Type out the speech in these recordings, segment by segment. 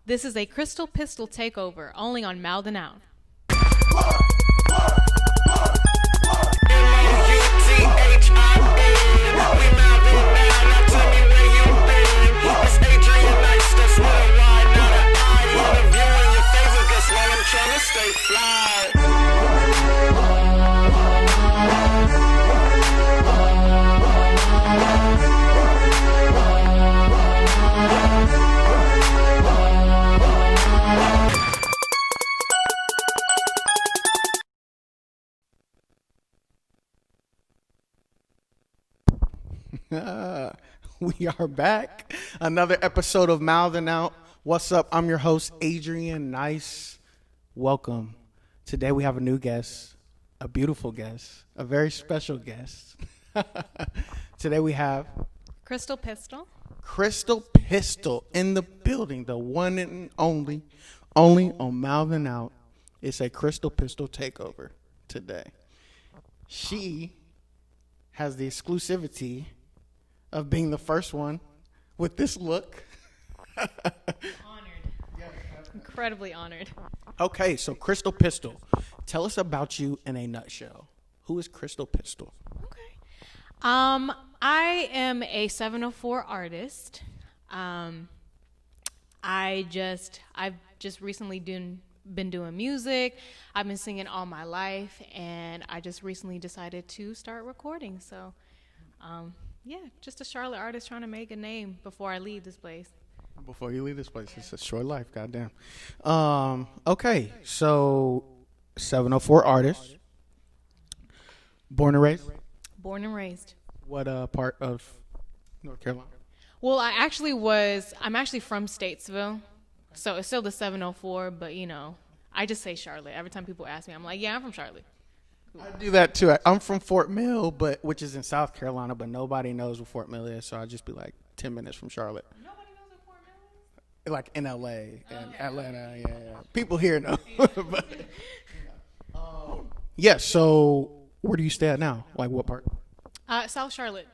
This is a Crystal Pistol takeover, only on Mouthin Out. It's Adrian, Nyce, that's worldwide, not an eye. Interviewing your favorite guest while I'm trying to stay fly. We are back. Another episode of Mouthin Out. What's up? I'm your host, Adrian. Nyce. Welcome. Today we have a new guest, a beautiful guest, a very special guest. Today we have Crystal Pistol. Crystal Pistol in the building, the one and only on Mouthin Out. It's a Crystal Pistol takeover today. She has the exclusivity of being the first one with this look. Honored. Incredibly honored. Okay, so Crystal Pistol, tell us about you in a nutshell. Who is Crystal Pistol? Okay. I am a 704 artist. I've just recently been doing music. I've been singing all my life, and I just recently decided to start recording. So, yeah, just a Charlotte artist trying to make a name before I leave this place. Before you leave this place, it's a short life, goddamn. Okay, so 704 artist, born and raised. Born and raised. What part of North Carolina? Well, I'm actually from Statesville, so it's still the 704, but I just say Charlotte. Every time people ask me, I'm like, yeah, I'm from Charlotte. I do that too. I'm from Fort Mill, which is in South Carolina, but nobody knows what Fort Mill is, so I just be like 10 minutes from Charlotte. Nobody knows what Fort Mill is? Like in LA and Atlanta, yeah. People here know. But, yeah, so where do you stay at now? Like what part? South Charlotte.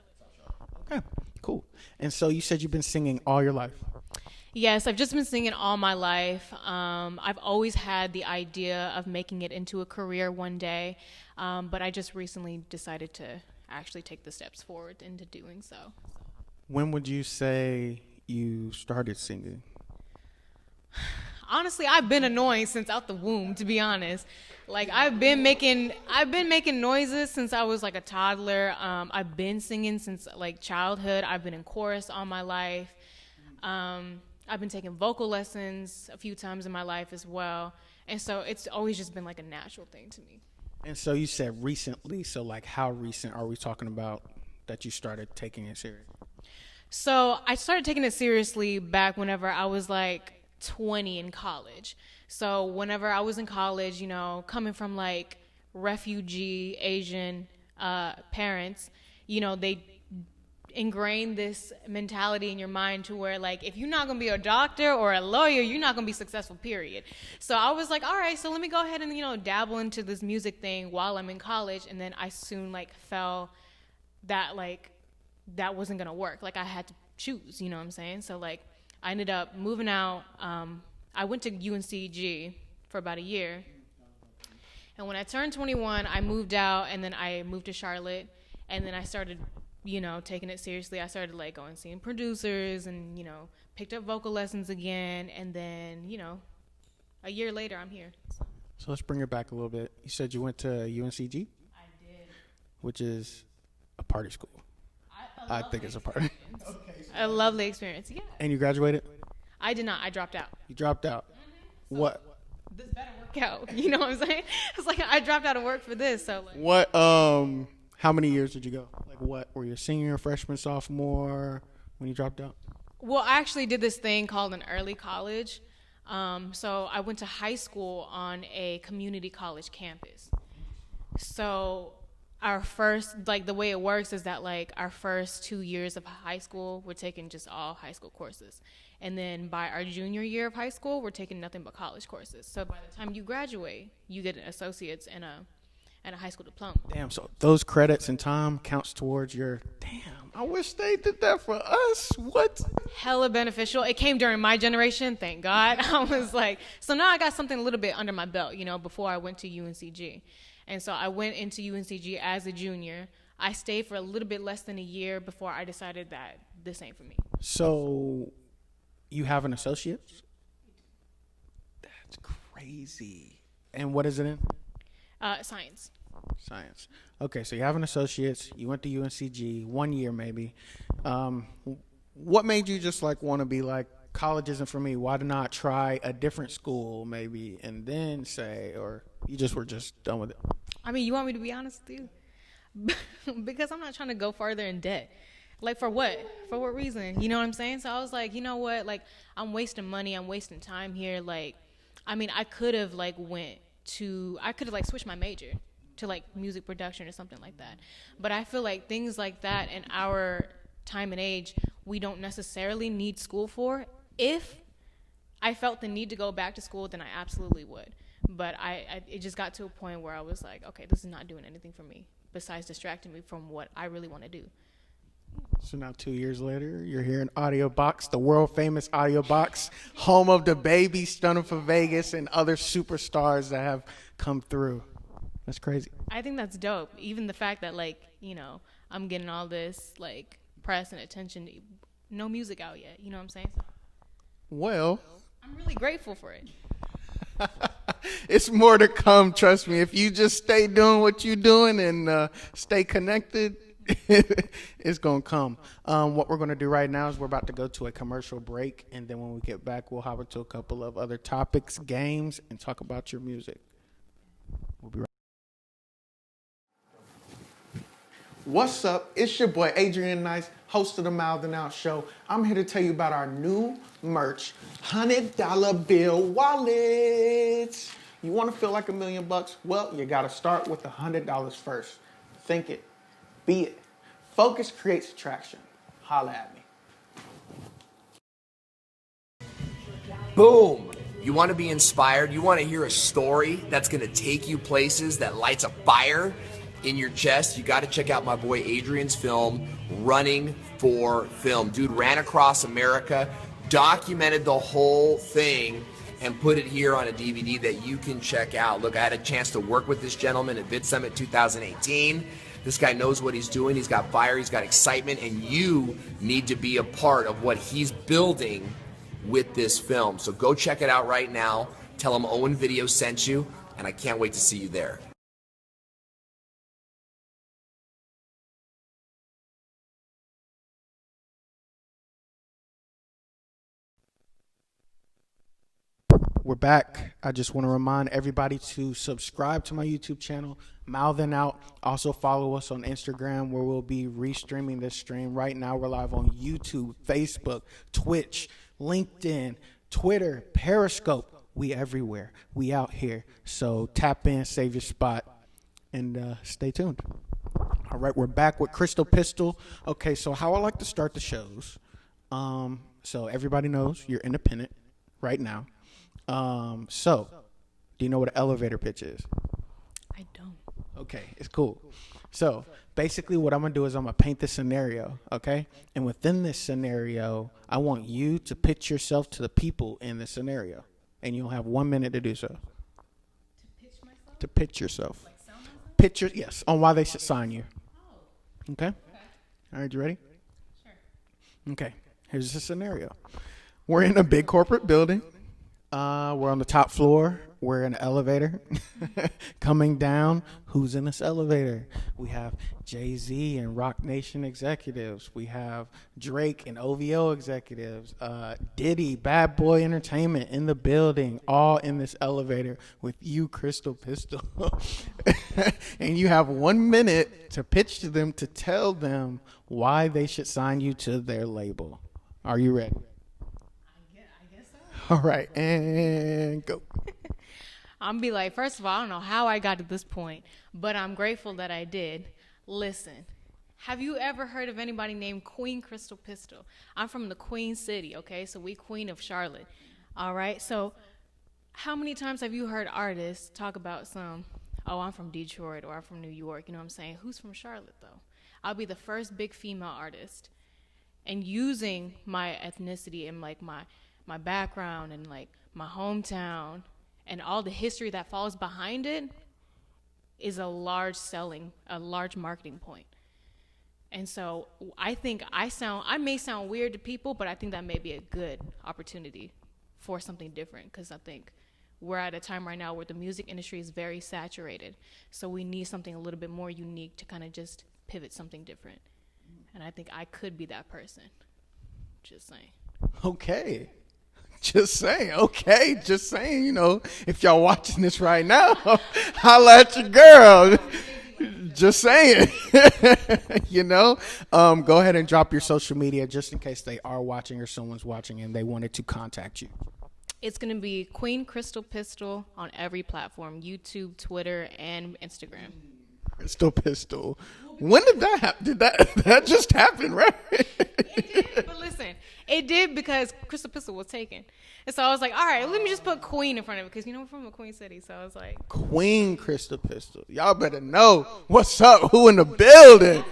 Okay, cool. And so you said you've been singing all your life. Yes, I've just been singing all my life. I've always had the idea of making it into a career one day, but I just recently decided to actually take the steps forward into doing so. When would you say you started singing? Honestly, I've been annoying since out the womb, to be honest. Like I've been making noises since I was like a toddler. I've been singing since like childhood. I've been in chorus all my life. I've been taking vocal lessons a few times in my life as well. And so it's always just been like a natural thing to me. And so you said recently, so like how recent are we talking about that you started taking it serious? So I started taking it seriously back whenever I was like 20 in college. So whenever I was in college, coming from like refugee Asian parents, they ingrain this mentality in your mind to where like if you're not gonna be a doctor or a lawyer, you're not gonna be successful, period. So I was like, all right, so let me go ahead and dabble into this music thing while I'm in college. And then I soon like felt that like that wasn't gonna work. Like I had to choose, you know what I'm saying? So like I ended up moving out. I went to UNCG for about a year, and when I turned 21, I moved out, and then I moved to Charlotte, and then I started taking it seriously. I started like going seeing producers and, picked up vocal lessons again. And then, a year later, I'm here. So let's bring it back a little bit. You said you went to UNCG? I did. Which is a party school. I think it's a party. Okay, a lovely experience, yeah. And you graduated? I did not. I dropped out. You dropped out. Mm-hmm. So what? This better work out. You know what I'm saying? It's like I dropped out of work for this. So like, what? How many years did you go? Like what? Were you a senior, freshman, sophomore when you dropped out? Well, I actually did this thing called an early college. So I went to high school on a community college campus. So our first, like the way it works is that like our first 2 years of high school, we're taking just all high school courses. And then by our junior year of high school, we're taking nothing but college courses. So by the time you graduate, you get an associate's and and a high school diploma. Damn, so those credits and time counts towards your, damn, I wish they did that for us. What? Hella beneficial. It came during my generation, thank God. I was like, so now I got something a little bit under my belt, you know, before I went to UNCG. And so I went into UNCG as a junior. I stayed for a little bit less than a year before I decided that this ain't for me. So you have an associate's? That's crazy. And what is it in? Science. Science. Okay, so you have an associate's. You went to UNCG 1 year maybe. What made you just like want to be like, college isn't for me? Why not try a different school maybe and then say, or you just were just done with it? I mean, you want me to be honest with you? Because I'm not trying to go further in debt. Like, for what? For what reason? You know what I'm saying? So I was like, you know what? Like, I'm wasting money. I'm wasting time here. Like, I mean, I could have, like, switched my major to, like, music production or something like that. But I feel like things like that in our time and age, we don't necessarily need school for. If I felt the need to go back to school, then I absolutely would. But it just got to a point where I was like, okay, this is not doing anything for me besides distracting me from what I really want to do. So now 2 years later, you're here in Audio Box, the world famous Audio Box, home of the Baby, Stunning for Vegas, and other superstars that have come through. That's crazy. I think that's dope. Even the fact that, like, you know, I'm getting all this, like, press and attention. No music out yet. You know what I'm saying? So Well, I'm really grateful for it. it's more to come, trust me. If you just stay doing what you're doing and stay connected, it's going to come. What we're going to do right now is we're about to go to a commercial break, and then when we get back, we'll hop into a couple of other topics, games, and talk about your music. We'll be right back. What's up? It's your boy Adrian Nyce, host of the Mouthin Out show. I'm here to tell you about our new merch, $100 bill wallets. You want to feel like $1 million? Well, you got to start with $100 first. Think it, be it. Focus creates attraction. Holla at me. Boom! You want to be inspired? You want to hear a story that's going to take you places, that lights a fire in your chest? You got to check out my boy Adrian's film, Running for Film. Dude ran across America, documented the whole thing, and put it here on a DVD that you can check out. Look, I had a chance to work with this gentleman at Vid Summit 2018. This guy knows what he's doing. He's got fire, he's got excitement, and you need to be a part of what he's building with this film. So go check it out right now. Tell him Owen Video sent you, and I can't wait to see you there. We're back. I just want to remind everybody to subscribe to my YouTube channel, Mouthin Out. Also follow us on Instagram, where we'll be restreaming this stream. Right now, we're live on YouTube, Facebook, Twitch, LinkedIn, Twitter, Periscope. We everywhere. We out here. So tap in, save your spot, and stay tuned. All right, we're back with Crystal Pistol. Okay, so how I like to start the shows. So everybody knows you're independent right now. So, do you know what an elevator pitch is? I don't. Okay, it's cool. So, basically what I'm going to do is I'm going to paint this scenario, okay? And within this scenario, I want you to pitch yourself to the people in this scenario. And you'll have 1 minute to do so. To pitch myself? To pitch yourself. Like sound myself? Picture, yes, on why they should sign you. Oh. Okay? All right, you ready? Sure. Okay, here's the scenario. We're in a big corporate building. We're on the top floor. We're in an elevator. Coming down, who's in this elevator? We have Jay-Z and Rock Nation executives. We have Drake and OVO executives. Diddy, Bad Boy Entertainment in the building, all in this elevator with you, Crystal Pistol. And you have 1 minute to pitch to them, to tell them why they should sign you to their label. Are you ready? I guess so. All right, and go. I'm be like, first of all, I don't know how I got to this point, but I'm grateful that I did. Listen, have you ever heard of anybody named Queen Crystal Pistol? I'm from the Queen City, okay? So we Queen of Charlotte, all right? So how many times have you heard artists talk about some oh, I'm from Detroit or I'm from New York. You know what I'm saying? Who's from Charlotte, though? I'll be the first big female artist. And using my ethnicity and like my background and like my hometown and all the history that falls behind it is a large marketing point. And so I think I may sound weird to people, but I think that may be a good opportunity for something different, because I think we're at a time right now where the music industry is very saturated. So we need something a little bit more unique to kind of just pivot something different. And I think I could be that person. Just saying. Okay. Just saying. Okay. Just saying, you know, if y'all watching this right now, holla at your girl. Just saying. You know, go ahead and drop your social media just in case they are watching or someone's watching and they wanted to contact you. It's going to be Queen Crystal Pistol on every platform, YouTube, Twitter, and Instagram. Crystal Pistol. When did that happen? Did that just happen, right? It did, but listen, it did because Crystal Pistol was taken. And so I was like, all right, let me just put Queen in front of it, because, you know, we're from a Queen city. So I was like, Queen Crystal Pistol. Y'all better know what's up, who in the building.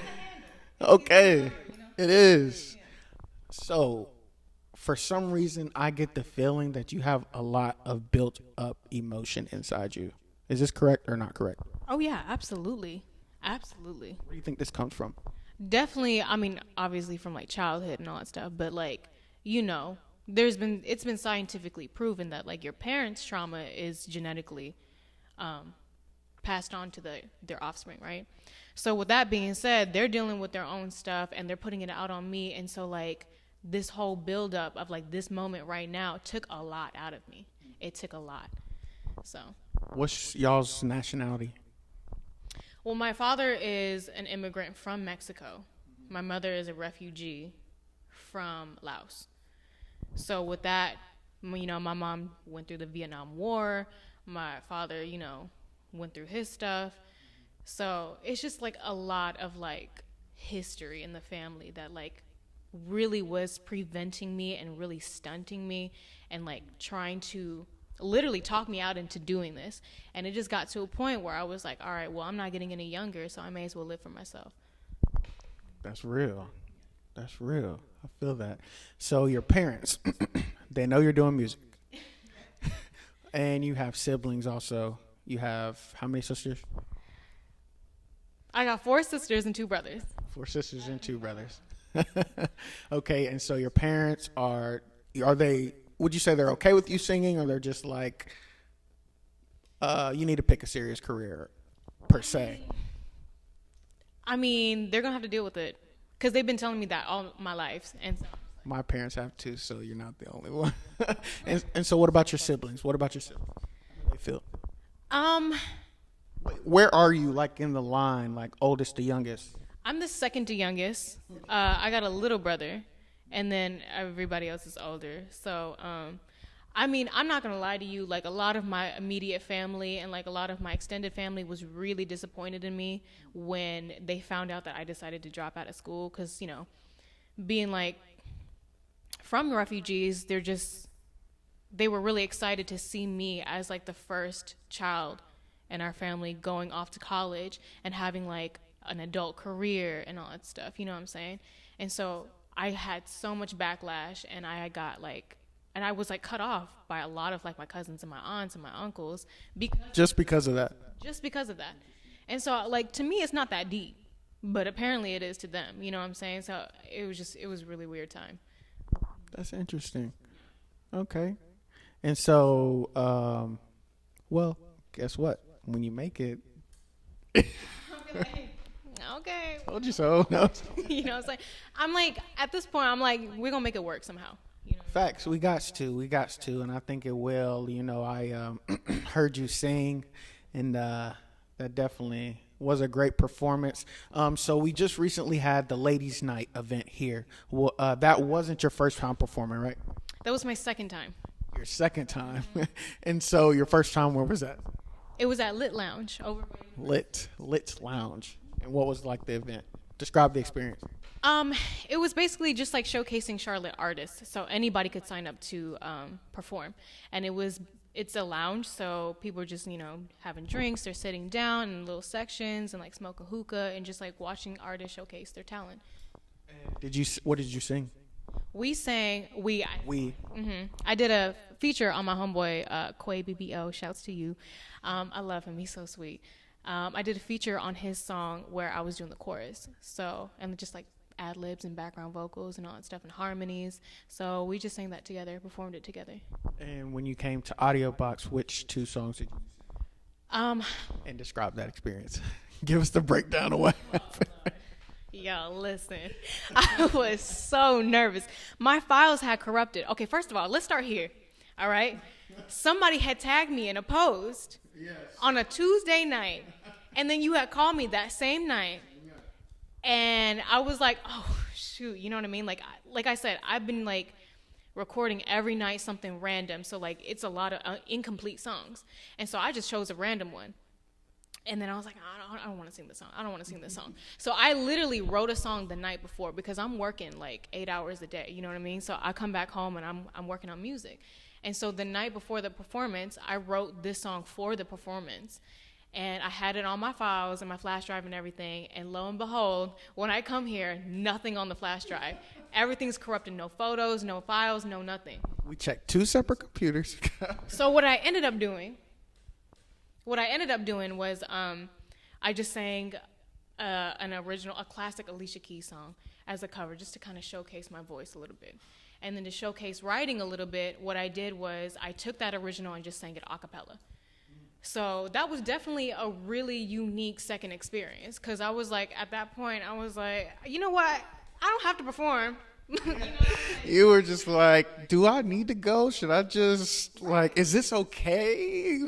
Okay, it is. So, for some reason, I get the feeling that you have a lot of built up emotion inside you. Is this correct or not correct? oh, yeah, absolutely. Absolutely. Where do you think this comes from? Definitely, I mean, obviously from like childhood and all that stuff, but like, you know, it's been scientifically proven that like your parents' trauma is genetically passed on to their offspring, right? So with that being said, they're dealing with their own stuff and they're putting it out on me. And so like this whole buildup of like this moment right now took a lot out of me. It took a lot. So. What's y'all's nationality? Well, my father is an immigrant from Mexico. My mother is a refugee from Laos. So with that, you know, my mom went through the Vietnam War. My father, you know, went through his stuff. So it's just like a lot of like history in the family that like really was preventing me and really stunting me and like trying to literally talk me out into doing this. And it just got to a point where I was like, all right, well, I'm not getting any younger, so I may as well live for myself. That's real. That's real. I feel that. So your parents, they know you're doing music. And you have siblings also. You have how many sisters? I got 4 sisters and 2 brothers. 4 sisters and 2 brothers. Okay, and so your parents are they, would you say they're okay with you singing, or they're just like, you need to pick a serious career, per se? I mean, they're going to have to deal with it, because they've been telling me that all my life. And so. My parents have too, so you're not the only one. and so what about your siblings? What about your siblings? How do they feel? Where are you, like, in the line, like, oldest to youngest? I'm the second to youngest. I got a little brother, and then everybody else is older. So, I mean, I'm not going to lie to you. Like, a lot of my immediate family and, like, a lot of my extended family was really disappointed in me when they found out that I decided to drop out of school. Because, you know, being, like, from refugees, they were really excited to see me as, like, the first child in our family going off to college and having, like, an adult career and all that stuff. You know what I'm saying? And so I had so much backlash, and I got, like, and I was, like, cut off by a lot of, like, my cousins and my aunts and my uncles. Just because of that? Just because of that. And so, like, to me, it's not that deep. But apparently it is to them. You know what I'm saying? So it was a really weird time. That's interesting. Okay. And so, well, guess what? When you make it... Okay. Told you so. No. You know what I'm saying? I'm like, at this point, I'm like, we're going to make it work somehow. You know? Facts. We got to, and I think it will. You know, I heard you sing, and that definitely was a great performance. So we just recently had the Ladies' Night event here. Well, that wasn't your first time performing, right? That was my second time. Your second time. And so your first time, where was that? It was at Lit Lounge. Lit Lounge. And what was like the event? Describe the experience. It was basically just like showcasing Charlotte artists, so anybody could sign up to perform, and it was it's a lounge, so people are just, having drinks. They're sitting down in little sections and like smoke a hookah and just like watching artists showcase their talent. What did you sing? We sang. I did a feature on my homeboy Quay BBO. Shouts to you. I love him. He's so sweet. I did a feature on his song where I was doing the chorus. So, and just like ad libs and background vocals and all that stuff and harmonies. So we just sang that together, performed it together. And when you came to Audio Box, which 2 songs did you sing? And describe that experience. Give us the breakdown of what happened. Yo, listen. I was so nervous. My files had corrupted. Okay, first of all, let's start here. All right? Somebody had tagged me in a post on a Tuesday night, and then you had called me that same night. And I was like, oh, shoot, you know what I mean? Like I said, I've been, like, recording every night something random. So, like, it's a lot of incomplete songs. And so I just chose a random one. And then I was like, I don't want to sing this song. I don't want to sing this song. So I literally wrote a song the night before because I'm working, like, 8 hours a day. You know what I mean? So I come back home, and I'm working on music. And so the night before the performance, I wrote this song for the performance. And I had it on my files and my flash drive and everything. And lo and behold, when I come here, nothing on the flash drive. Everything's corrupted. No photos, no files, no nothing. We checked 2 separate computers. So what I ended up doing was I just sang a classic Alicia Keys song as a cover just to kind of showcase my voice a little bit. And then to showcase writing a little bit, what I did was I took that original and just sang it a cappella. So that was definitely a really unique second experience because I was like, at that point, I was like, you know what? I don't have to perform. You were just like, do I need to go? Should I just, like, is this okay?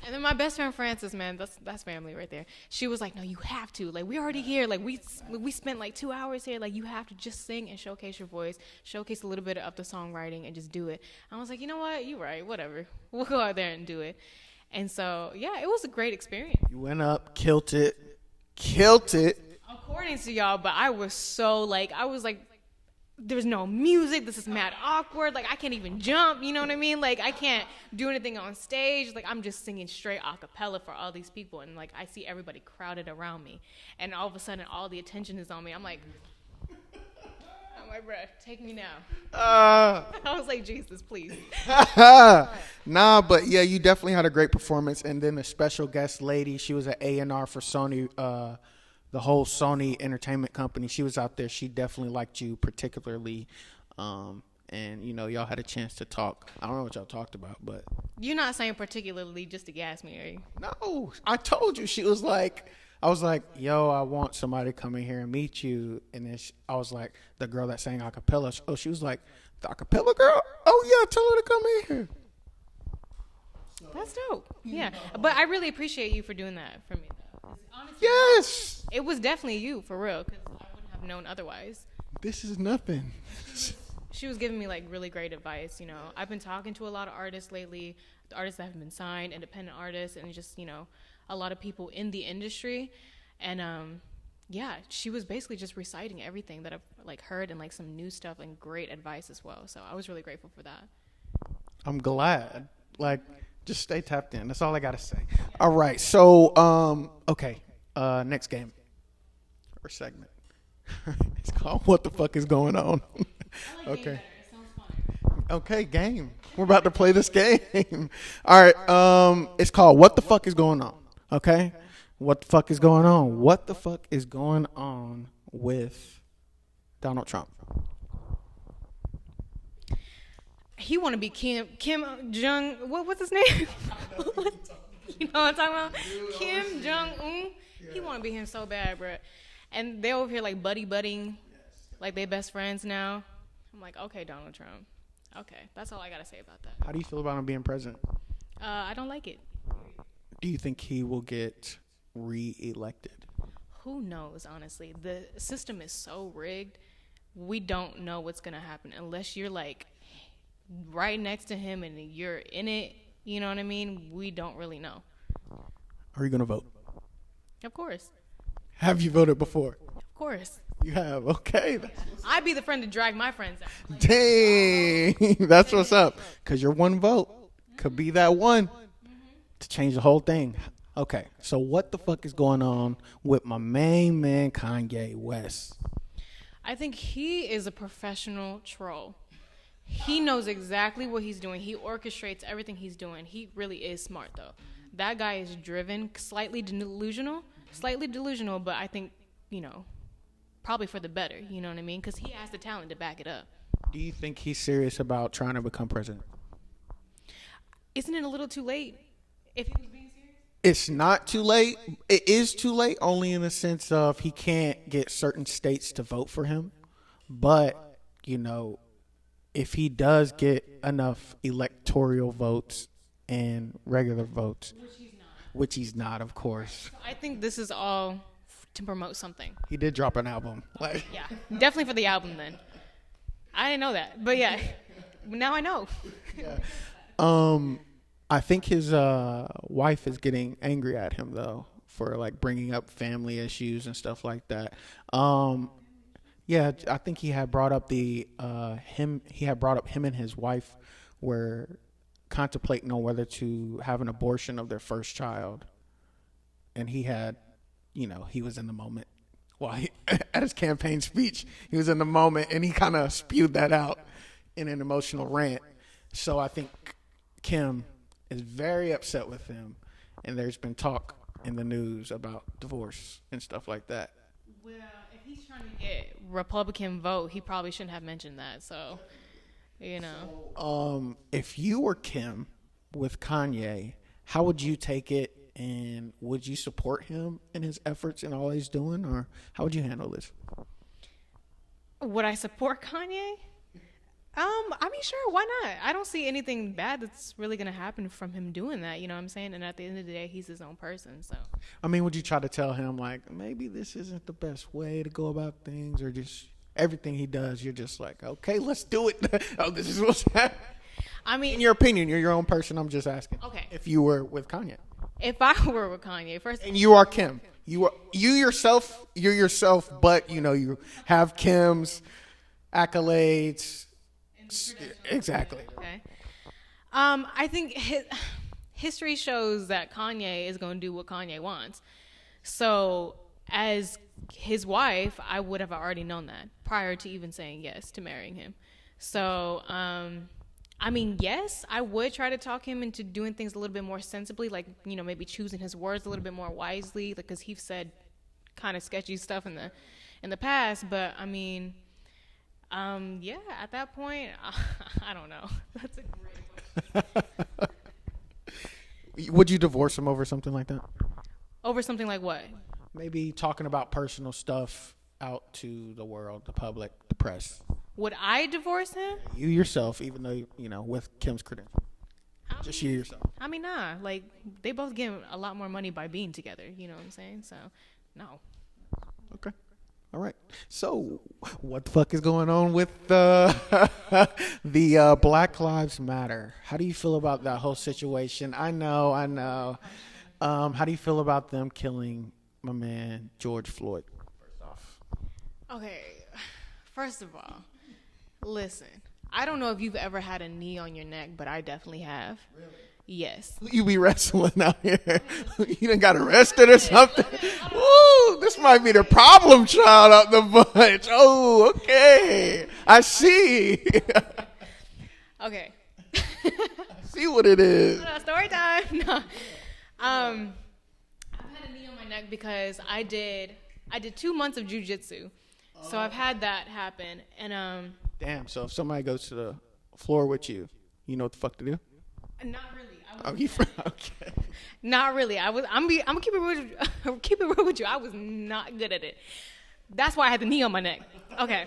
And then my best friend Frances, man, that's family right there. She was like, no, you have to. Like, we already here. Like, we spent like 2 hours here. Like, you have to just sing and showcase your voice, showcase a little bit of the songwriting, and just do it. I was like, you know what? You're right. Whatever. We'll go out there and do it. And so, yeah, it was a great experience. You went up, killed it. According to y'all, but I was like, there's no music. This is mad awkward. Like, I can't even jump. You know what I mean? Like, I can't do anything on stage. Like, I'm just singing straight a cappella for all these people. And, like, I see everybody crowded around me. And all of a sudden, all the attention is on me. I'm like, oh, my breath. Take me now. I was like, Jesus, please. Nah, but, yeah, you definitely had a great performance. And then the special guest lady, she was an A&R for Sony, the whole Sony Entertainment Company. She was out there. She definitely liked you particularly. And, y'all had a chance to talk. I don't know what y'all talked about, but. You're not saying particularly just to gas me, are you? No, I told you. She was like, I was like, yo, I want somebody to come in here and meet you. And then I was like, the girl that sang a cappella. Oh, she was like, the a cappella girl? Oh, yeah, tell her to come in here. That's dope. Yeah. But I really appreciate you for doing that for me, though. Honestly, yes. It was definitely you, for real, because I wouldn't have known otherwise. This is nothing. She was giving me, like, really great advice, I've been talking to a lot of artists lately, the artists that have been signed, independent artists, and just, a lot of people in the industry. And, yeah, she was basically just reciting everything that I've, like, heard and, like, some new stuff and great advice as well. So I was really grateful for that. I'm glad. Like, just stay tapped in. That's all I got to say. All right. So, okay. Next game or segment. It's called What the Fuck is Going On? Okay. Okay, game. We're about to play this game. All right. It's called What the Fuck is Going On? Okay? What the fuck is going on? What the fuck is going on with Donald Trump? He want to be Kim Jong. What's his name? You know what I'm talking about? Kim Jong-un. He want to be him so bad, bro. And they over here like buddying, like they best friends now. I'm like, okay, Donald Trump. Okay, that's all I gotta say about that. How do you feel about him being president? I don't like it. Do you think he will get re-elected? Who knows, honestly. The system is so rigged. We don't know what's gonna happen unless you're like right next to him and you're in it. You know what I mean? We don't really know. Are you gonna vote? Of course. Have you voted before? Of course. You have. Okay. I'd be the friend to drag my friends out. Dang. That's what's up. Because you're one vote. could be that one to change the whole thing. Okay, so what the fuck is going on with my main man Kanye West? I think he is a professional troll. He knows exactly what he's doing. He orchestrates everything he's doing. He really is smart, though. That guy is driven, slightly delusional, but I think, probably for the better, you know what I mean? Because he has the talent to back it up. Do you think he's serious about trying to become president? Isn't it a little too late if he was being serious? It's not too late. It is too late only in the sense of he can't get certain states to vote for him. But, if he does get enough electoral votes and regular votes, which he's not, of course. I think this is all to promote something. He did drop an album. Yeah, definitely for the album then. I didn't know that, but yeah, now I know. I think his wife is getting angry at him though for bringing up family issues and stuff like that. Yeah, I think he had brought up him and his wife were contemplating on whether to have an abortion of their first child, and he had, he was in the moment. While at his campaign speech, he was in the moment, and he kind of spewed that out in an emotional rant. So I think Kim is very upset with him, and there's been talk in the news about divorce and stuff like that. Well, if he's trying to get Republican vote, he probably shouldn't have mentioned that. So, if you were Kim with Kanye, how would you take it? And would you support him in his efforts and all he's doing, or how would you handle this? Would I support Kanye? Sure, why not? I don't see anything bad that's really going to happen from him doing that, you know what I'm saying? And at the end of the day, he's his own person, so. Would you try to tell him, maybe this isn't the best way to go about things, or just everything he does, you're just okay, let's do it. Oh, this is what's happening. In your opinion, you're your own person, I'm just asking. Okay. If you were with Kanye. If I were with Kanye, first. And you are Kim. You're yourself, but you have Kim's accolades. Exactly. Okay. I think history shows that Kanye is going to do what Kanye wants. So, as his wife, I would have already known that prior to even saying yes to marrying him. So, yes, I would try to talk him into doing things a little bit more sensibly, maybe choosing his words a little bit more wisely, because he said kind of sketchy stuff in the past. But at that point, I don't know. That's a great question. Would you divorce him over something like that? Over something like what? Maybe talking about personal stuff out to the world, the public, the press. Would I divorce him? You yourself, even though, with Kim's credentials. Just you yourself. Nah. They both get a lot more money by being together. You know what I'm saying? So, no. Okay. All right. So, what the fuck is going on with the Black Lives Matter? How do you feel about that whole situation? I know. How do you feel about them killing my man George Floyd? First off. Okay. First of all, listen. I don't know if you've ever had a knee on your neck, but I definitely have. Really? Yes. You be wrestling out here. You done got arrested or something? Woo! This might be the problem child out the bunch. Oh, okay. I see. Okay. I see what it is. Story time. No. I've had a knee on my neck because I did 2 months of jiu-jitsu. So I've had that happen. And damn, so if somebody goes to the floor with you, you know what the fuck to do? Not really. Okay. Not really. I'm gonna keep it real with you. I was not good at it. That's why I had the knee on my neck. Okay.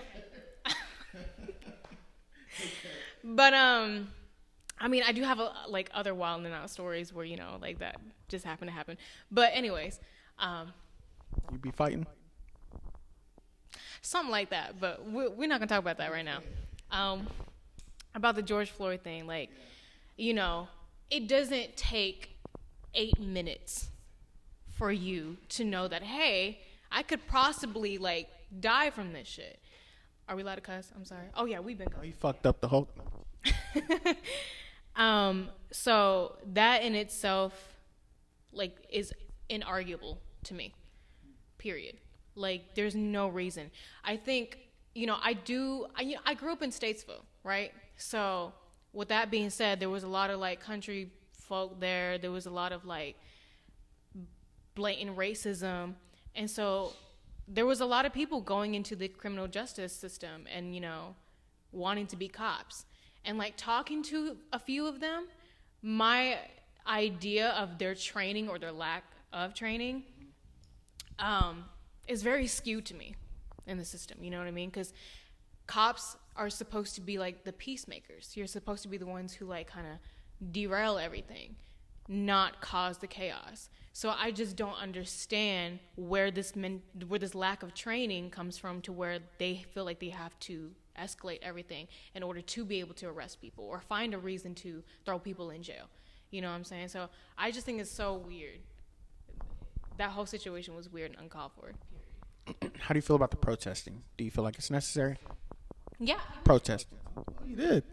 But I do have other wild and out stories where that just happened to happen. But anyways, you be fighting? Something like that. But we're not gonna talk about that right now. About the George Floyd thing, it doesn't take 8 minutes for you to know that, hey, I could possibly die from this shit. Are we allowed to cuss? I'm sorry. Oh yeah, we've been cussing. You fucked up the whole. So that in itself, like, is inarguable to me. Period. Like, there's no reason. I think, I grew up in Statesville, right? So with that being said, there was a lot of like country folk there. There was a lot of like blatant racism. And so there was a lot of people going into the criminal justice system and, wanting to be cops. And like talking to a few of them, my idea of their training or their lack of training is very skewed to me in the system. You know what I mean? Because cops are supposed to be like the peacemakers. You're supposed to be the ones who like kind of derail everything, not cause the chaos. So I just don't understand where this lack of training comes from, to where they feel like they have to escalate everything in order to be able to arrest people or find a reason to throw people in jail. You know what I'm saying? So I just think it's so weird. That whole situation was weird and uncalled for. How do you feel about the protesting? Do you feel like it's necessary? Yeah. Protesting. You did.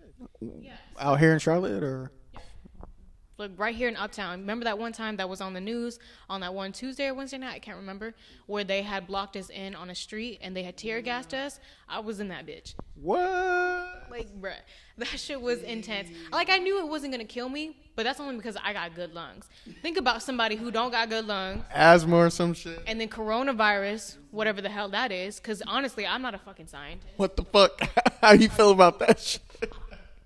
Yes. Out here in Charlotte, or? Like right here in Uptown. Remember that one time that was on the news on that one Tuesday or Wednesday night? I can't remember. Where they had blocked us in on a street and they had tear gassed us. I was in that bitch. What? Like, bruh, that shit was intense. Like, I knew it wasn't gonna kill me, but that's only because I got good lungs. Think about somebody who don't got good lungs. Asthma or some shit. And then coronavirus, whatever the hell that is. Because honestly, I'm not a fucking scientist. What the fuck? How you feel about that shit?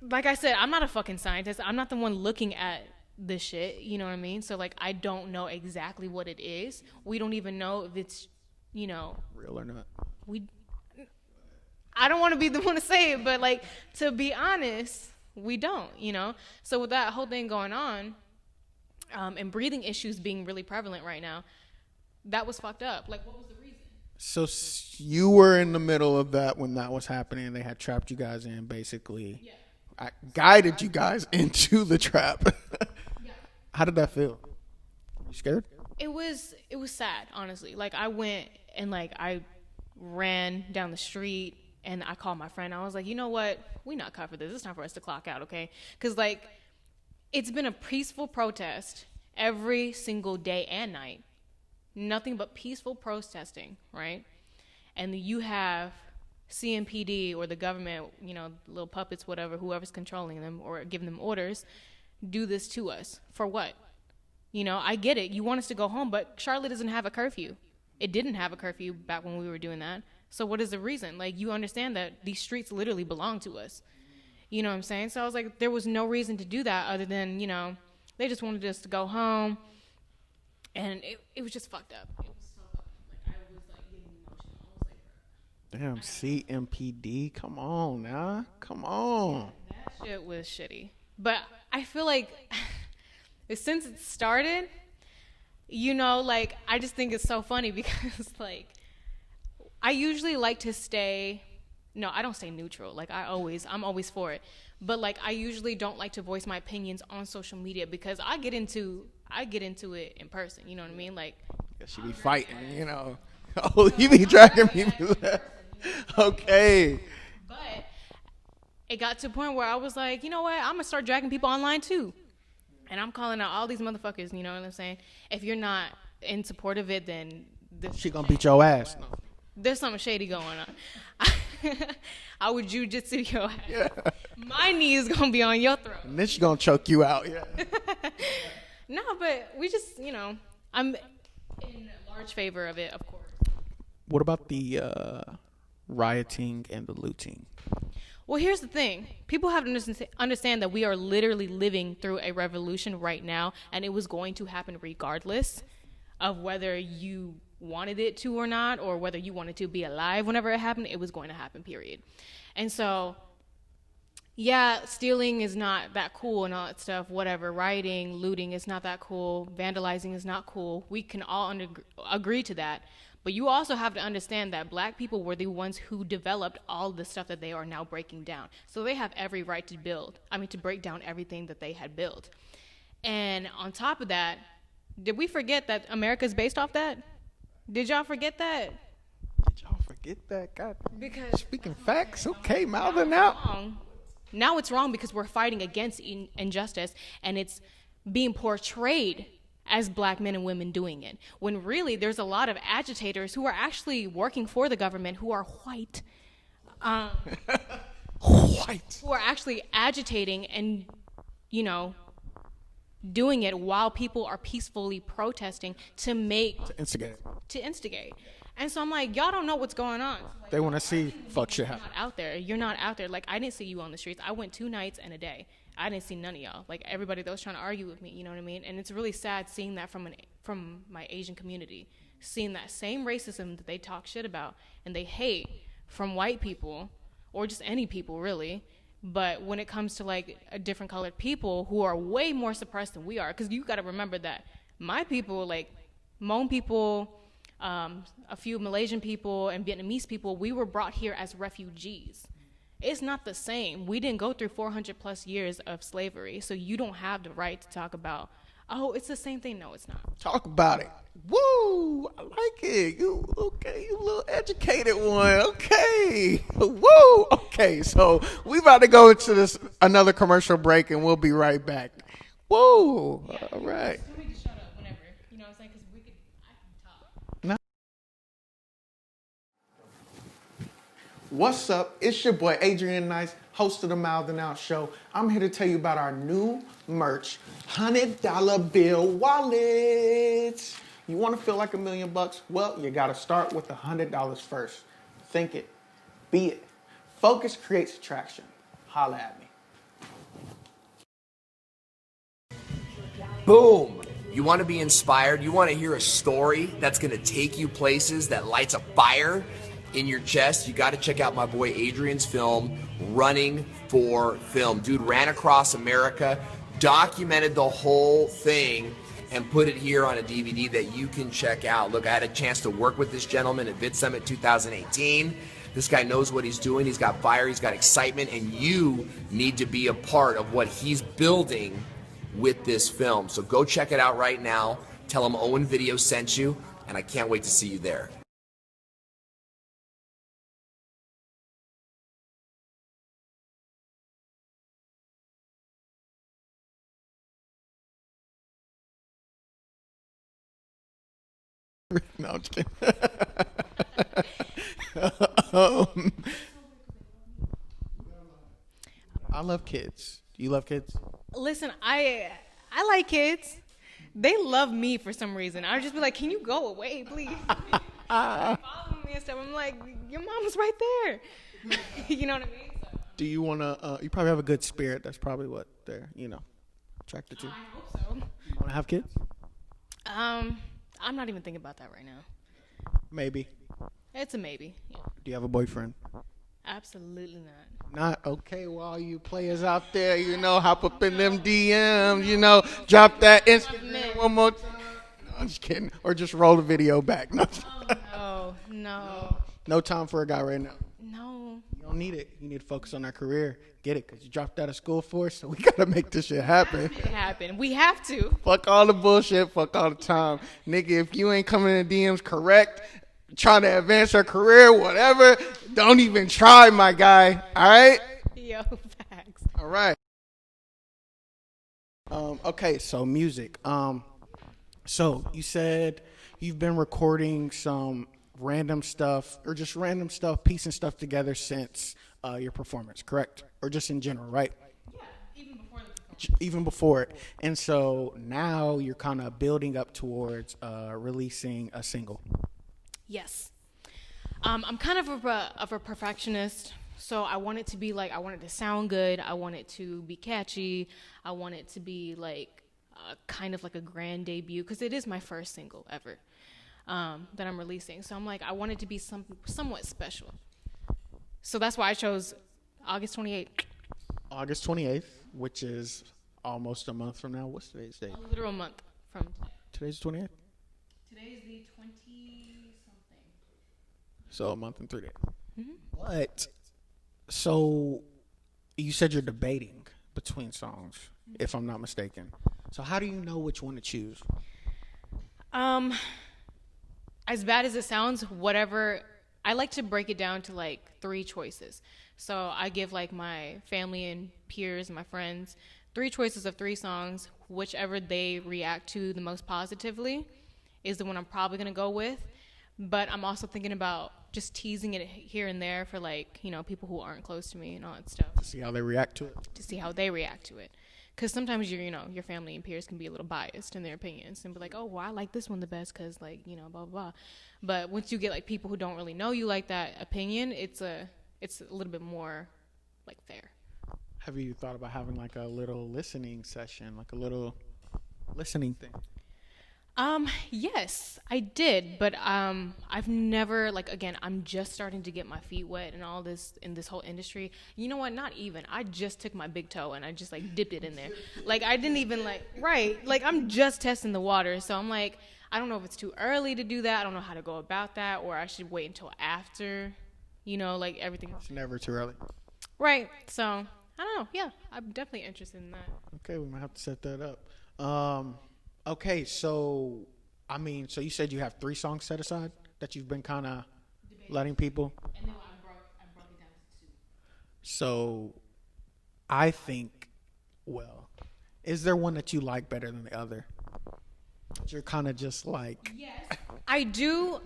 Like I said, I'm not a fucking scientist. I'm not the one looking at this shit. You know what I mean? So, like, I don't know exactly what it is. We don't even know if it's, real or not. I don't want to be the one to say it, but, like, to be honest, we don't, So with that whole thing going on, and breathing issues being really prevalent right now, that was fucked up. Like, what was the reason? So you were in the middle of that when that was happening. They had trapped you guys in, basically. Yeah. I guided you guys into the trap. Yeah. How did that feel? You scared? It was sad, honestly. Like, I went and, like, I ran down the street and I called my friend. I was like, you know what? We not cut for this. It's time for us to clock out, okay? Because, like, it's been a peaceful protest every single day and night. Nothing but peaceful protesting, right? And you have CMPD or the government, little puppets, whatever, whoever's controlling them or giving them orders, do this to us. For what? I get it. You want us to go home, but Charlotte doesn't have a curfew. It didn't have a curfew back when we were doing that. So what is the reason? Like, you understand that these streets literally belong to us. You know what I'm saying? So I was like, there was no reason to do that other than, they just wanted us to go home. And it was just fucked up. It was so fucked up. Like, I was, like, getting emotional. I was like, damn, CMPD, come on now. Come on. that shit was shitty. But I feel like since it started, like, I just think it's so funny because, like, I usually like to I don't stay neutral. Like, I'm always for it. But, like, I usually don't like to voice my opinions on social media because I get into it in person. You know what I mean? Like, she be fighting, Oh, you be dragging me through that. Okay. But it got to a point where I was like, you know what? I'm going to start dragging people online too. And I'm calling out all these motherfuckers, you know what I'm saying? If you're not in support of it, then she gonna beat your ass. No. There's something shady going on. I would jujitsu your ass. Yeah. My knee is going to be on your throat. And then she going to choke you out. Yeah. No, but we just, I'm in large favor of it, of course. What about the rioting and the looting? Well, here's the thing. People have to understand that we are literally living through a revolution right now, and it was going to happen regardless of whether you wanted it to or not, or whether you wanted to be alive whenever it happened. It was going to happen, period. And so, yeah, stealing is not that cool and all that stuff, whatever. Rioting, looting is not that cool. Vandalizing is not cool. We can all agree to that. But you also have to understand that black people were the ones who developed all the stuff that they are now breaking down. So they have every right to break down everything that they had built. And on top of that, did we forget that America is based off that? Did y'all forget that? Did y'all forget that? God. Because speaking facts, okay, Mouthin Out. now it's wrong because we're fighting against injustice, and it's being portrayed as black men and women doing it, when really there's a lot of agitators who are actually working for the government who are white. White. Who are actually agitating and, doing it while people are peacefully protesting to instigate. And so I'm like, y'all don't know what's going on. Like, They want to see fuck shit happen. You're not out there. Like, I didn't see you on the streets. I went 2 nights and a day. I didn't see none of y'all. Like, everybody that was trying to argue with me, you know what I mean? And it's really sad seeing that from my Asian community, seeing that same racism that they talk shit about and they hate from white people, or just any people really. But when it comes to like a different colored people who are way more suppressed than we are, because you got to remember that my people, like Hmong people, a few Malaysian people and Vietnamese people, we were brought here as refugees. It's not the same. We didn't go through 400 plus years of slavery, so you don't have the right to talk about, oh, it's the same thing. No, it's not. Talk about it. Woo! I like it. You a little educated one. Okay. Woo! Okay, so we about to go into another commercial break, and we'll be right back. Woo! Yeah, All right. Tell me to shut up whenever. You know what I'm saying? Because I can talk. No. What's up? It's your boy Adrian Nyce, host of the Mouthin Out show. I'm here to tell you about our new merch, $100 bill wallets. You want to feel like $1 million? Well, you got to start with $100 first. Think it, be it. Focus creates attraction. Holla at me. Boom! You want to be inspired? You want to hear a story that's going to take you places, that lights a fire in your chest? You got to check out my boy Adrian's film, Running for Film. Dude ran across America, documented the whole thing, and put it here on a DVD that you can check out. Look, I had a chance to work with this gentleman at Vid Summit 2018. This guy knows what he's doing. He's got fire, he's got excitement, and you need to be a part of what he's building with this film. So go check it out right now. Tell him Owen Video sent you, and I can't wait to see you there. No, I'm just kidding. I love kids. Do you love kids? Listen, I like kids. They love me for some reason. I would just be like, can you go away, please? Following me and stuff. I'm like, your mom's right there. You know what I mean? So, Do you want to, you probably have a good spirit. That's probably what they're, attracted to. I hope so. You want to have kids? I'm not even thinking about that right now. Maybe. It's a maybe. Yeah. Do you have a boyfriend? Absolutely not. Not okay. Well, all you players out there, hop up in them DMs, drop that Instagram one more time. No, I'm just kidding. Or just roll the video back. No, No. no time for a guy right now. No. You don't need it. You need to focus on our career. Get it? Because you dropped out of school for us, so we got to make this shit happen. It happened. We have to. Fuck all the bullshit. Fuck all the time. Nigga, if you ain't coming in the DMs correct, trying to advance your career, whatever, don't even try, my guy. All right? Yo, facts. All right. Okay, so music. So you said you've been recording some random stuff, or just random stuff, piecing stuff together since your performance, correct? Or just in general, right? Yeah, even before the performance. Even before it. And so now you're kind of building up towards releasing a single. Yes. I'm kind of a perfectionist, so I want it to be like, I want it to sound good, I want it to be catchy, I want it to be like kind of like a grand debut, because it is my first single ever that I'm releasing. So I'm like, I want it to be somewhat special. So that's why I chose August 28th. August 28th, which is almost a month from now. What's today's date? A literal month from today. Today's the 28th? Today's the 20-something. So a month and 3 days. Mm-hmm. But, so you said you're debating between songs, if I'm not mistaken. So how do you know which one to choose? As bad as it sounds, whatever, I like to break it down to like 3 choices. So I give like my family and peers and my friends 3 choices of 3 songs. Whichever they react to the most positively is the one I'm probably going to go with. But I'm also thinking about just teasing it here and there for like, you know, people who aren't close to me and all that stuff. To see how they react to it. To see how they react to it. Because sometimes your family and peers can be a little biased in their opinions and be like, oh, well, I like this one the best because, like, you know, blah, blah, blah. But once you get, like, people who don't really know you like that opinion, it's a little bit more, like, fair. Have you thought about having, like, a little listening session, like a little listening thing? Yes, I did, but I've never, like, again, I'm just starting to get my feet wet and all this in this whole industry. You know what? Not even. I just took my big toe and I just like dipped it in there. Like I didn't even I'm just testing the water. So I'm like, I don't know if it's too early to do that. I don't know how to go about that, or I should wait until after, you know, like everything. It's never too early. Right. So I don't know. Yeah, I'm definitely interested in that. Okay, we might have to set that up. Okay, so you said you have 3 songs set aside that you've been kind of letting people. And then I broke it down to 2. So, I think, well, is there one that you like better than the other? You're kind of just like. Yes, I do.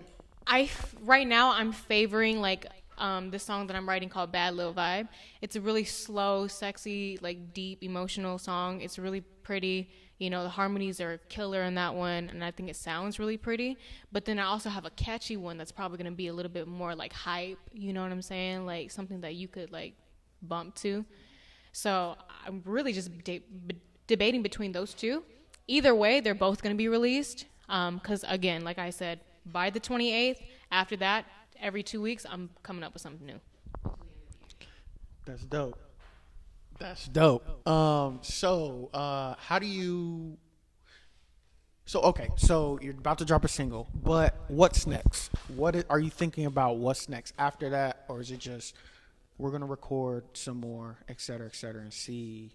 Right now I'm favoring like the song that I'm writing called Bad Little Vibe. It's a really slow, sexy, like deep, emotional song. It's really pretty. You know, the harmonies are killer in that one, and I think it sounds really pretty. But then I also have a catchy one that's probably going to be a little bit more like hype, you know what I'm saying? Like something that you could like bump to. So I'm really just debating between those 2. Either way, they're both going to be released. Because again, like I said, by the 28th, after that, every 2 weeks, I'm coming up with something new. That's dope. That's dope. So how do you? So you're about to drop a single, but what's next? Are you thinking about what's next after that, or is it just we're gonna record some more, et cetera, and see,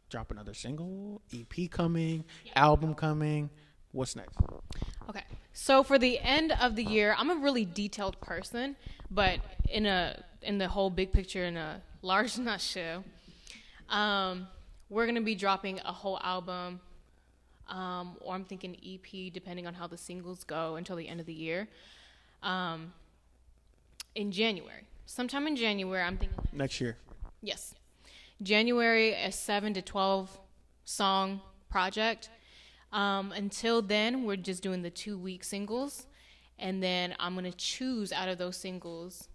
drop another single, EP coming, album coming? What's next? Okay. So for the end of the year, I'm a really detailed person, but in the whole big picture, in a large nutshell. We're going to be dropping a whole album, or I'm thinking EP, depending on how the singles go until the end of the year, in January. Sometime in January, I'm thinking. Next year. Yes. January, a 7 to 12 song project. Until then, we're just doing the 2-week singles, and then I'm going to choose out of those singles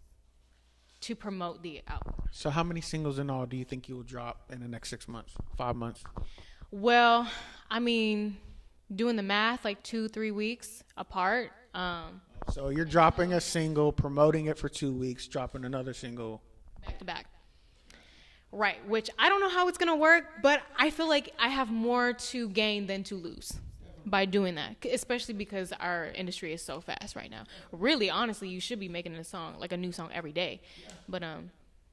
to promote the album. So how many singles in all do you think you will drop in the next 6 months, 5 months? Well, I mean, doing the math, like 2-3 weeks apart. So you're dropping a single, promoting it for 2 weeks, dropping another single. Back to back. Right, which I don't know how it's going to work, but I feel like I have more to gain than to lose by doing that, especially because our industry is so fast right now. Really, honestly, you should be making a song, like a new song every day. But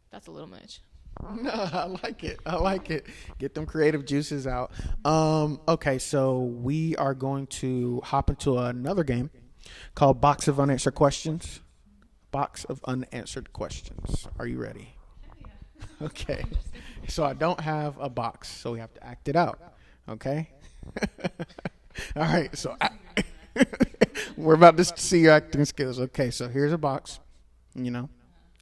that's a little much. No, I like it. Get them creative juices out. Okay, so we are going to hop into another game called Box of Unanswered Questions. Box of Unanswered Questions. Are you ready? Okay. So I don't have a box, so we have to act it out. Okay? All right, so we're about to see your acting skills. Okay, so here's a box. You know,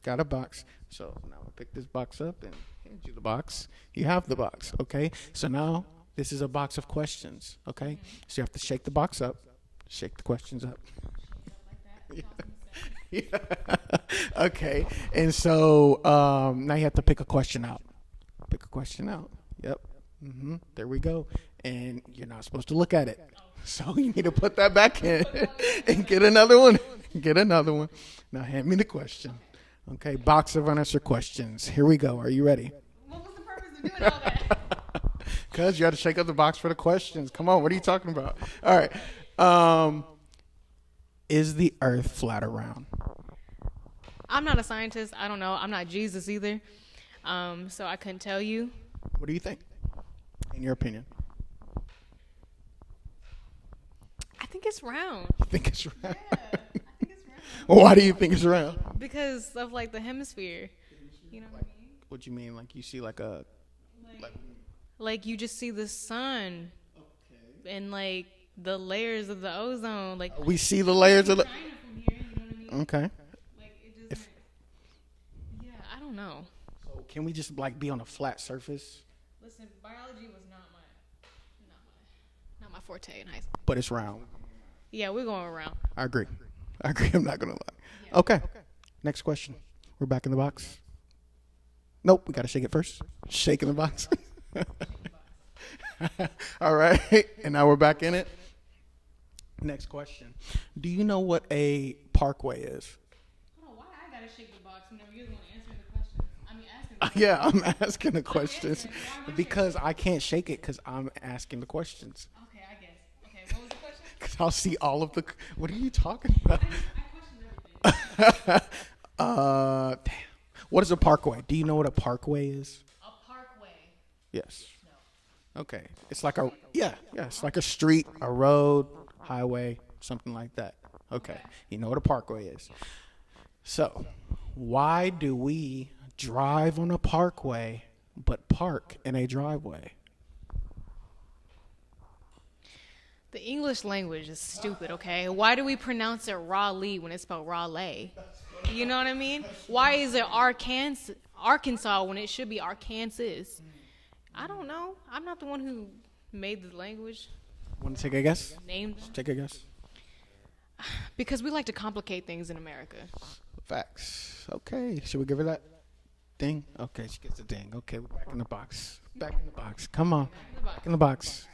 got a box. So now I'll pick this box up and hand you the box. You have the box, okay? So now this is a box of questions, okay? So you have to shake the box up, shake the questions up. Yeah. Okay, and so now you have to pick a question out. Pick a question out. Yep. There we go. And you're not supposed to look at it. So you need to put that back in and get another one. Get another one. Now hand me the question. Okay, box of unanswered questions. Here we go. Are you ready? What was the purpose of doing all that? Because you had to shake up the box for the questions. Come on, what are you talking about? All right. Is the earth flat or round? I'm not a scientist. I don't know. I'm not Jesus either. So I couldn't tell you. What do you think, in your opinion? I think it's round. You think it's round? Yeah, I think it's round. Well, why do you think it's round? Because of like the hemisphere. You know what I mean? What you mean? Like you see like a Like you just see the sun and like the layers of the ozone. Like we see the layers of the. China from here, you know what I mean? Okay. Like it doesn't. Yeah, I don't know. So can we just like be on a flat surface? Listen, biology was not my forte in high school. But it's round. Yeah, we're going around. I agree. I'm not gonna lie. Yeah. Okay. Next question. We're back in the box. Nope. We gotta shake it first. Shake in the box. All right. And now we're back in it. Next question. Do you know what a parkway is? Hold on, why I gotta shake the box whenever you're the one answering the questions? I mean, asking the Yeah, I'm asking the questions Why am I because I can't shake it because I'm asking the questions. Okay, I guess. Okay, what was the question? Because I'll see all of the. What are you talking about? I questioned everything. Damn. What is a parkway? Do you know what a parkway is? A parkway. Yes. Okay. It's like a it's like a street, a road, highway, something like that. Okay. You know what a parkway is. So, why do we drive on a parkway but park in a driveway? The English language is stupid, okay? Why do we pronounce it Raleigh when it's spelled Raleigh? You know what I mean? Why is it Arkansas when it should be Arkansas? I don't know. I'm not the one who made the language. Want to take a guess? Named them. Take a guess. Because we like to complicate things in America. Facts. Okay. Should we give her that ding? Okay, she gets a ding. Okay, we're back in the box. Back in the box. Come on. Back in the box.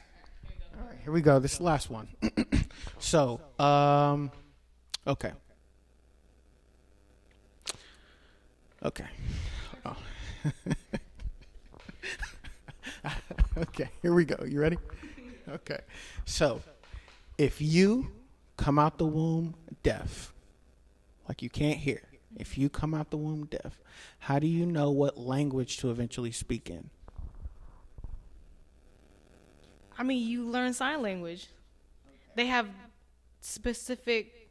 All right, here we go. This is the last one. So, okay. Okay. Oh. Okay, here we go. You ready? Okay. So, if you come out the womb deaf, like you can't hear, if you come out the womb deaf, how do you know what language to eventually speak in? I mean, you learn sign language. They have specific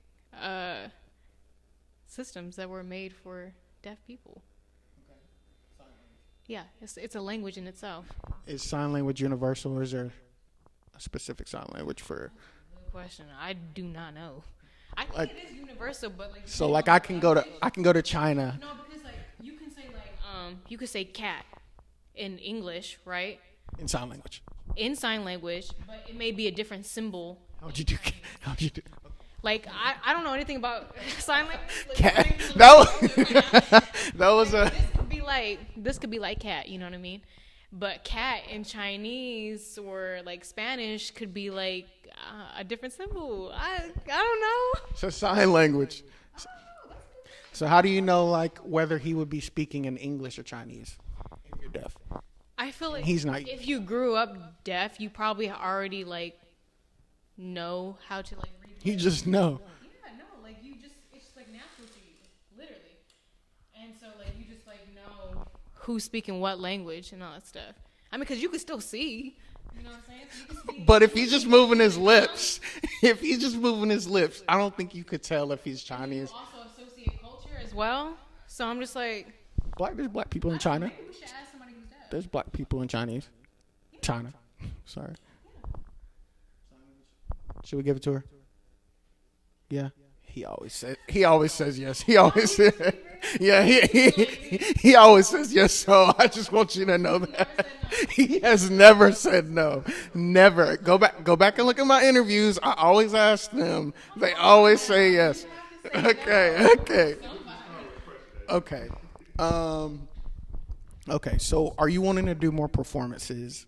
systems that were made for deaf people. Yeah, it's a language in itself. Is sign language universal, or is there a specific sign language for? Good question. I do not know. I think Like- it is universal, but like So, like, I can go to China. no, because like you can say you could say cat in English, right? In sign language. In sign language, but it may be a different symbol. How'd you do? How'd you do? Like I don't know anything about sign language. Like, Cat. That was a. This could be like cat, you know what I mean? But cat in Chinese or like Spanish could be like a different symbol. I don't know. It's a sign language. So how do you know like whether he would be speaking in English or Chinese if you're deaf? I feel like He's not- if you grew up deaf, you probably already like know how to like read. You just know. Yeah, no, like it's just like natural to you, literally. And so like you just like know who's speaking what language and all that stuff. I mean, because you could still see. You know what I'm saying? So you can see. But if he's just moving his lips, I don't think you could tell if he's Chinese. You also associate culture as well. So I'm just like, There's black people in China. maybe we should ask somebody who's deaf. There's black people in Chinese. China. Sorry. Should we give it to her? Yeah. He always says yes. He always says yeah. He always says yes. So I just want you to know that he has never said no. Never. Go back and look at my interviews. I always ask them. They always say yes. Okay. Okay. So are you wanting to do more performances?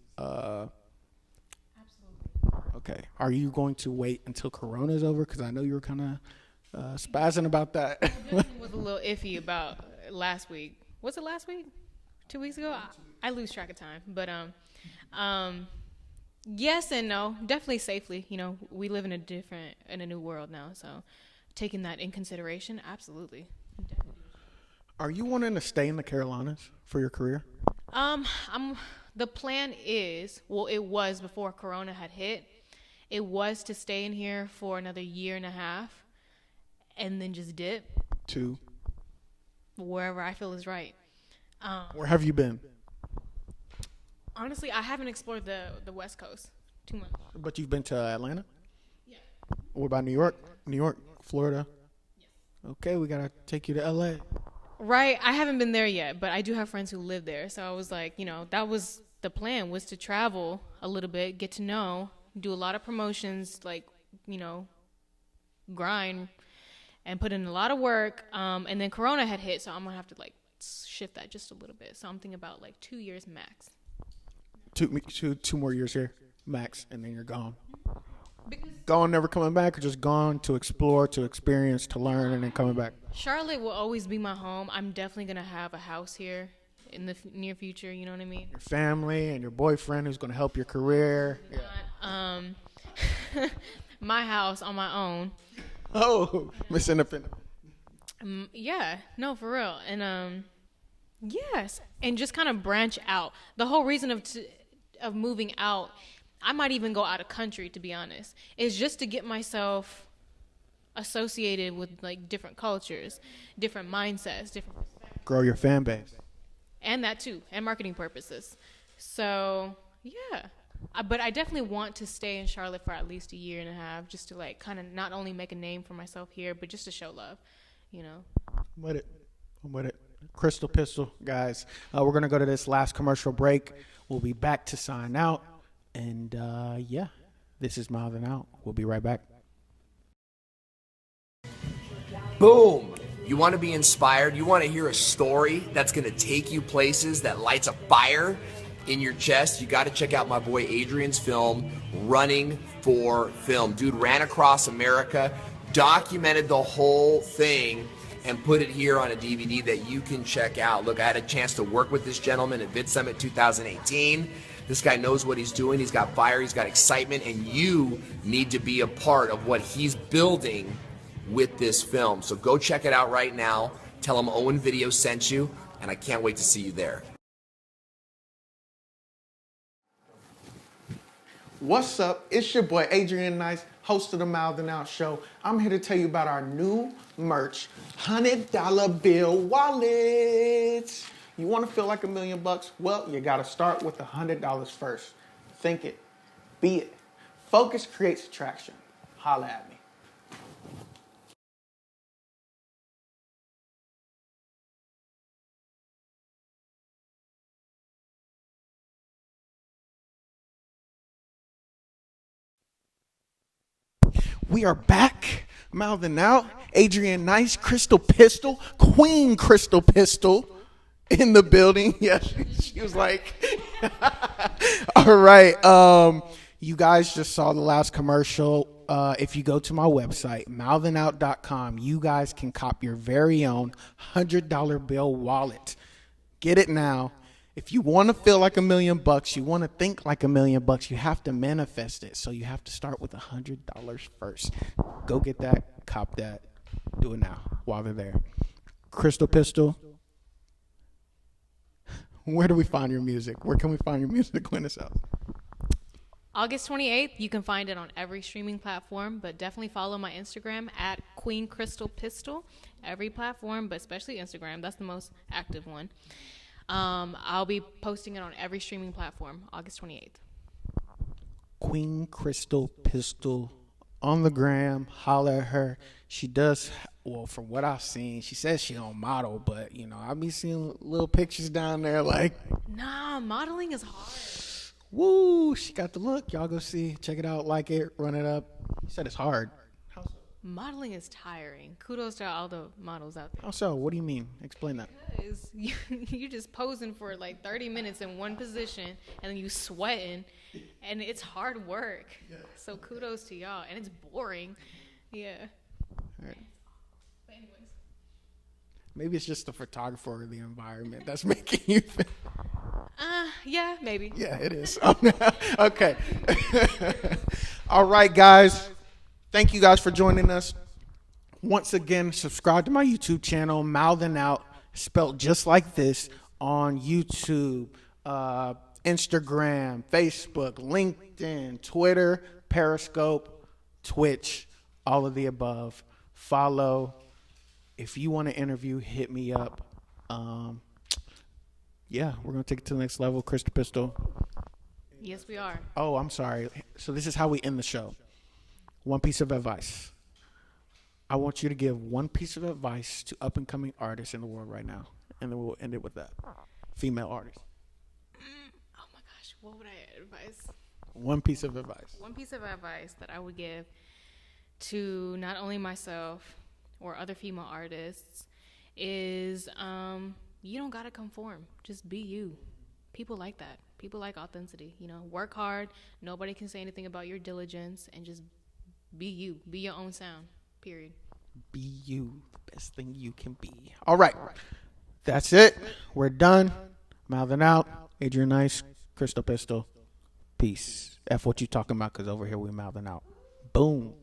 Okay. Are you going to wait until Corona's over? Because I know you were kind of spazzing about that. Definitely was a little iffy about last week. Was it last week? 2 weeks ago? I lose track of time. But yes and no. Definitely safely. You know, we live in a new world now. So taking that in consideration, absolutely. Are you wanting to stay in the Carolinas for your career? The plan is, well, it was before Corona had hit. It was to stay in here for another year and a half and then just dip To wherever I feel is right. Where have you been? Honestly, I haven't explored the West Coast too much. But you've been to Atlanta? Yeah. What about New York? New York, Florida? Yes. Okay, we got to take you to L.A. Right. I haven't been there yet, but I do have friends who live there. So I was like, that was the plan, was to travel a little bit, get to know, do a lot of promotions, like, grind and put in a lot of work. And then Corona had hit, so I'm going to have to like shift that just a little bit. So I'm thinking about like 2 years max. Two more years here, max, and then you're gone. Because Gone, never coming back, or just gone to explore, to experience, to learn, and then coming back? Charlotte will always be my home. I'm definitely going to have a house here in the near future. You know what I mean? Your family and your boyfriend who's going to help your career. My house on my own. Oh, Miss Independent. Yeah, no, for real. And yes, and just kind of branch out. The whole reason of moving out, I might even go out of country, to be honest, is just to get myself associated with like different cultures, different mindsets, different perspectives. Grow your fan base. And that too, and marketing purposes. So yeah, but I definitely want to stay in Charlotte for at least a year and a half, just to like kind of not only make a name for myself here, but just to show love, I'm with it. Crystal Pistol, guys. We're going to go to this last commercial break. We'll be back to sign out. And yeah, this is Mouthin Out. We'll be right back. Boom! You want to be inspired? You want to hear a story that's going to take you places, that lights a fire in your chest? You got to check out my boy Adrian's film, Running for Film. Dude ran across America, documented the whole thing, and put it here on a DVD that you can check out. Look, I had a chance to work with this gentleman at Vid Summit 2018. This guy knows what he's doing. He's got fire, he's got excitement, and you need to be a part of what he's building with this film. So go check it out right now. Tell him Owen Video sent you, and I can't wait to see you there. What's up? It's your boy Adrian Nyce, host of the Mouthin Out Show. I'm here to tell you about our new merch, $100 bill wallets. You want to feel like $1 million? Well, you got to start with $100 first. Think it, be it. Focus creates attraction. Holla at me. We are back, Mouthin Out. Adrian Nyce, Crystal Pistol, Queen Crystal Pistol in the building. Yes, she was like, all right. You guys just saw the last commercial. If you go to my website, mouthinOut.com, you guys can cop your very own $100 bill wallet. Get it now. If you want to feel like $1 million, you want to think like $1 million, you have to manifest it. So you have to start with $100 first. Go get that, cop that, do it now while they're there. Crystal Pistol, where do we find your music? Where can we find your music when it's out? August 28th, you can find it on every streaming platform, but definitely follow my Instagram at Queen Crystal Pistol. Every platform, but especially Instagram. That's the most active one. I'll be posting it on every streaming platform, August 28th. Queen Crystal Pistol on the gram. Holler at her. She does, well, from what I've seen, she says she don't model, but, I be seeing little pictures down there like. Nah, modeling is hard. Woo, she got the look. Y'all go see. Check it out. Like it. Run it up. You said it's hard. Modeling is tiring. Kudos to all the models out there. How so? What do you mean? Explain that. Because you just posing for like 30 minutes in one position, and then you sweating, and it's hard work. Yeah. So kudos to y'all. And it's boring. Yeah. All right. But anyways. Maybe it's just the photographer or the environment that's making you feel. Yeah, maybe. Yeah, it is. Okay. All right, guys. Thank you guys for joining us. Once again, subscribe to my YouTube channel, Mouthin Out, spelled just like this, on YouTube, Instagram, Facebook, LinkedIn, Twitter, Periscope, Twitch, all of the above. Follow. If you want to interview, hit me up. Yeah, we're gonna take it to the next level. Crystal Pistol. Yes, we are. Oh, I'm sorry. So this is how we end the show. One piece of advice. I want you to give one piece of advice to up and coming artists in the world right now, and then we'll end it with that. Female artists. Oh my gosh, what would I advise? One piece of advice. One piece of advice that I would give to not only myself or other female artists is you don't gotta conform. Just be you. People like that. People like authenticity. You know, work hard. Nobody can say anything about your diligence, and just be you. Be your own sound. Period. Be you. The best thing you can be. All right. That's it. We're done. Mouthin Out. Adrian Nyce. Crystal Pistol. Peace. F what you talking about, because over here we mouthing out. Boom.